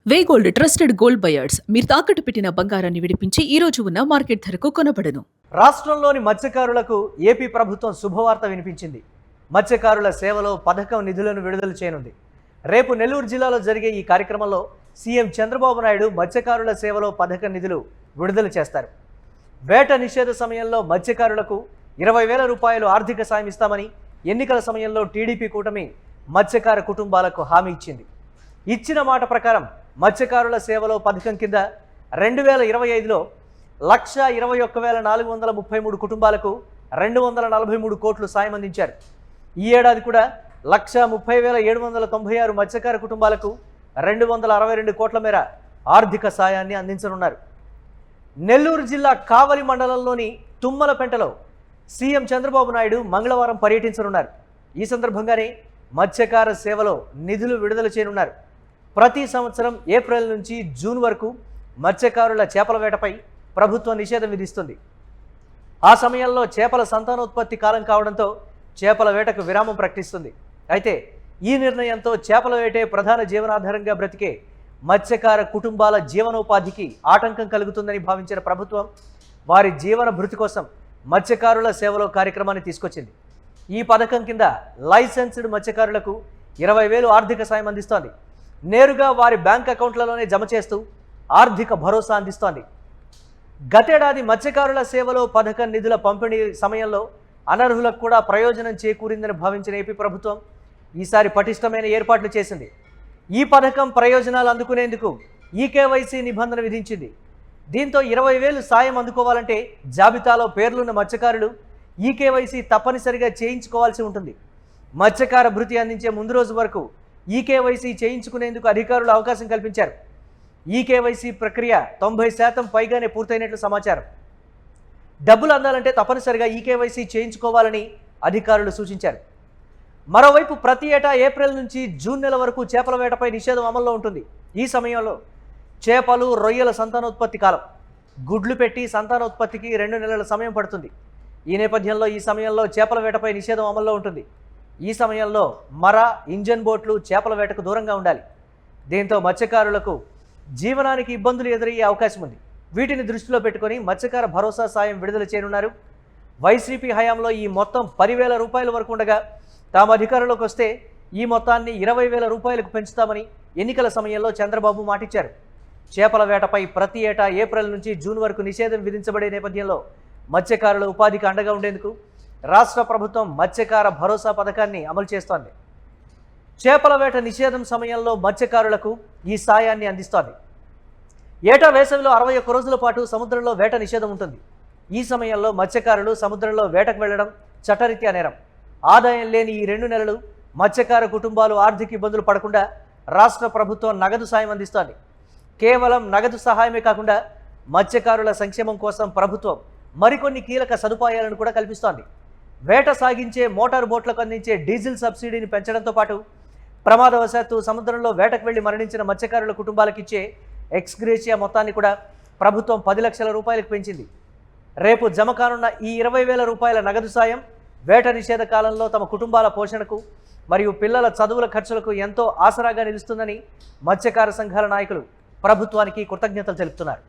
వేగోల్డ్ trusted gold buyers మీరు తాకట్టు పెట్టిన బంగారాన్ని విడిపించి ఈ రోజు ఉన్న మార్కెట్ ధరకు కొనబడను. రాష్ట్రంలోని మత్స్యకారులకు ఏపీ ప్రభుత్వం శుభవార్త వినిపించింది. మత్స్యకారుల సేవలో పథకం నిధులను విడుదల చేయనుంది. రేపు నెల్లూరు జిల్లాలో జరిగే ఈ కార్యక్రమంలో సీఎం చంద్రబాబు నాయుడు మత్స్యకారుల సేవలో పథకం నిధులు విడుదల చేస్తారు. వేట నిషేధ సమయంలో మత్స్యకారులకు 20,000 రూపాయలు ఆర్థిక సాయం ఇస్తామని ఎన్నికల సమయంలో టీడీపీ కూటమి మత్స్యకార కుటుంబాలకు హామీ ఇచ్చింది. ఇచ్చిన మాట ప్రకారం మత్స్యకారుల సేవలో పథకం కింద 2025లో 1,21,433 కుటుంబాలకు 243 కోట్లు సాయం అందించారు. ఈ ఏడాది కూడా 1,30,796 మత్స్యకార కుటుంబాలకు 262 కోట్ల మేర ఆర్థిక సాయాన్ని అందించనున్నారు. నెల్లూరు జిల్లా కావలి మండలంలోని తుమ్మలపెంటలో సీఎం చంద్రబాబు నాయుడు మంగళవారం పర్యటించనున్నారు. ఈ సందర్భంగానే మత్స్యకార సేవలో నిధులు విడుదల చేయనున్నారు. ప్రతి సంవత్సరం ఏప్రిల్ నుంచి జూన్ వరకు మత్స్యకారుల చేపల వేటపై ప్రభుత్వం నిషేధం విధిస్తుంది. ఆ సమయంలో చేపల సంతానోత్పత్తి కాలం కావడంతో చేపల వేటకు విరామం ప్రకటిస్తుంది. అయితే ఈ నిర్ణయంతో చేపల వేటే ప్రధాన జీవనాధారంగా బ్రతికే మత్స్యకార కుటుంబాల జీవనోపాధికి ఆటంకం కలుగుతుందని భావించిన ప్రభుత్వం వారి జీవన భృతి కోసం మత్స్యకారుల సేవలో కార్యక్రమాన్ని తీసుకొచ్చింది. ఈ పథకం కింద లైసెన్స్డ్ మత్స్యకారులకు 20,000 ఆర్థిక సాయం అందిస్తోంది. నేరుగా వారి బ్యాంక్ అకౌంట్లలోనే జమ చేస్తూ ఆర్థిక భరోసా అందిస్తోంది. గతేడాది మత్స్యకారుల సేవలో పథకం నిధుల పంపిణీ సమయంలో అనర్హులకు కూడా ప్రయోజనం చేకూరిందని భావించిన ఏపీ ప్రభుత్వం ఈసారి పటిష్టమైన ఏర్పాట్లు చేసింది. ఈ పథకం ప్రయోజనాలు అందుకునేందుకు ఈకేవైసీ నిబంధన విధించింది. దీంతో 20,000 సాయం అందుకోవాలంటే జాబితాలో పేర్లున్న మత్స్యకారులు ఈకేవైసీ తప్పనిసరిగా చేయించుకోవాల్సి ఉంటుంది. మత్స్యకార భృతి అందించే ముందు రోజు వరకు ఈకేవైసీ చేయించుకునేందుకు అధికారులు అవకాశం కల్పించారు. ఈకేవైసీ ప్రక్రియ 90% పైగానే పూర్తయినట్లు సమాచారం. డబ్బులు అందాలంటే తప్పనిసరిగా ఈకేవైసీ చేయించుకోవాలని అధికారులు సూచించారు. మరోవైపు ప్రతి ఏటా ఏప్రిల్ నుంచి జూన్ నెల వరకు చేపల వేటపై నిషేధం అమల్లో ఉంటుంది. ఈ సమయంలో చేపలు, రొయ్యల సంతానోత్పత్తి కాలం. గుడ్లు పెట్టి సంతానోత్పత్తికి 2 నెలల సమయం పడుతుంది. ఈ నేపథ్యంలో ఈ సమయంలో చేపల వేటపై నిషేధం అమల్లో ఉంటుంది. ఈ సమయంలో ఇంజన్ బోట్లు చేపల వేటకు దూరంగా ఉండాలి. దీంతో మత్స్యకారులకు జీవనానికి ఇబ్బందులు ఎదురయ్యే అవకాశం ఉంది. వీటిని దృష్టిలో పెట్టుకొని మత్స్యకార భరోసా సాయం విడుదల చేయనున్నారు. వైసీపీ హయాంలో ఈ మొత్తం 10,000 రూపాయల వరకు ఉండగా తాము అధికారంలోకి వస్తే ఈ మొత్తాన్ని 20,000 రూపాయలకు పెంచుతామని ఎన్నికల సమయంలో చంద్రబాబు మాటిచ్చారు. చేపల వేటపై ప్రతి ఏటా ఏప్రిల్ నుంచి జూన్ వరకు నిషేధం విధించబడే నేపథ్యంలో మత్స్యకారుల ఉపాధికి అండగా ఉండేందుకు రాష్ట్ర ప్రభుత్వం మత్స్యకార భరోసా పథకాన్ని అమలు చేస్తోంది. చేపల వేట నిషేధం సమయంలో మత్స్యకారులకు ఈ సాయాన్ని అందిస్తోంది. ఏటా వేసవిలో 61 రోజుల పాటు సముద్రంలో వేట నిషేధం ఉంటుంది. ఈ సమయంలో మత్స్యకారులు సముద్రంలో వేటకు వెళ్లడం చట్టరీత్యా నేరం. ఆదాయం లేని ఈ 2 నెలలు మత్స్యకార కుటుంబాలు ఆర్థిక ఇబ్బందులు పడకుండా రాష్ట్ర ప్రభుత్వం నగదు సాయం అందిస్తోంది. కేవలం నగదు సహాయమే కాకుండా మత్స్యకారుల సంక్షేమం కోసం ప్రభుత్వం మరికొన్ని కీలక సదుపాయాలను కూడా కల్పిస్తోంది. వేట సాగించే మోటార్ బోట్లకు అందించే డీజిల్ సబ్సిడీని పెంచడంతో పాటు ప్రమాదవశాత్తు సముద్రంలో వేటకు వెళ్లి మరణించిన మత్స్యకారుల కుటుంబాలకు ఇచ్చే ఎక్స్గ్రేషియా మొత్తాన్ని కూడా ప్రభుత్వం 10 లక్షల రూపాయలకు పెంచింది. రేపు జమ కానున్న ఈ 20,000 రూపాయల నగదు సాయం వేట నిషేధ కాలంలో తమ కుటుంబాల పోషణకు మరియు పిల్లల చదువుల ఖర్చులకు ఎంతో ఆసరాగా నిలుస్తుందని మత్స్యకార సంఘాల నాయకులు ప్రభుత్వానికి కృతజ్ఞతలు తెలుపుతున్నారు.